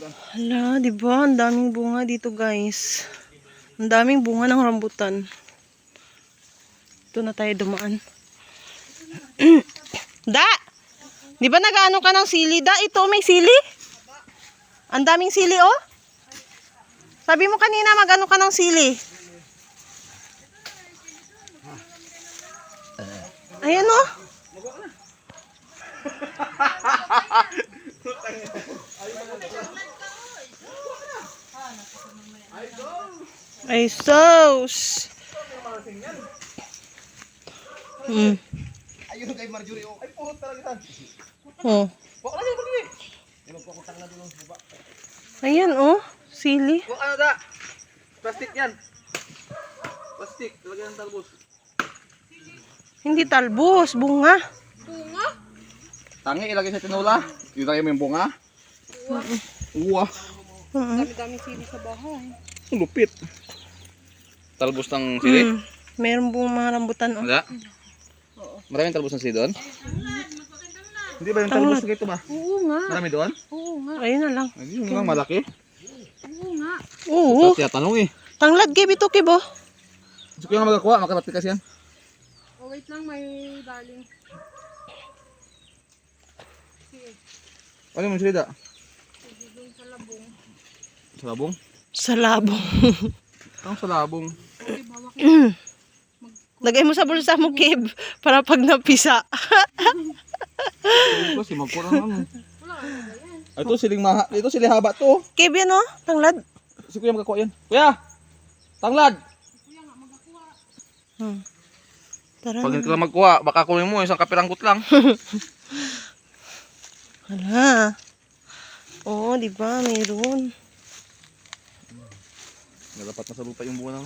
Hala, di ba? Ang daming bunga dito, guys. Ang daming bunga ng rambutan. Ito na tayo dumaan. Da! Di ba nag-ano ka ng sili? Da, ito may sili? Ang daming sili, oh. Sabi mo kanina mag-ano ka ng sili. Ayan, oh. Ay, sauce. Ayun kay Marjorie. Ay, purot talaga. Oh. Ayan, oh. Sili. Kung ano da? Plastic yan. Plastic. Talagyan ng talbos. Hindi talbos, bunga. Tangi, ilagay sa tinola. Yung tayo mo yung bunga. Uwa. Dami-dami sili sa bahay. Lupit. Talbos ng sili? Meron bunga mga rambutan, oh. Wala? Maraming talbos ng sili doon? Hindi ba yung talbos na ito ba? Oo nga. Marami doon? Oo nga. Ayun na lang. Ay, yung mga malaki. Oo nga. Oo. Kaya tanong eh. Tanglad, give ito, kibo. Gusto ko yung magakuha, makarapit kasi yan. Oh, wait lang, may daling. Ano yung sili da? Doon sa labong. Sa labong? Sa labong. Ang sa labong. Lagay mo sa bulsa mo, Kib, para pag napisa. Ito, si magkurang ano. Ito, siling maha. Ito, siling haba to. Kib yan, oh. Tanglad. Si kuya magakuha yan. Kuya! Tanglad! Tara Pag na. hindi ka lang magkuha, baka kunin mo isang kapiranggot lang. Hala. Oo, di ba? Mayroon. Nalapat na sa lupa yung bunga ng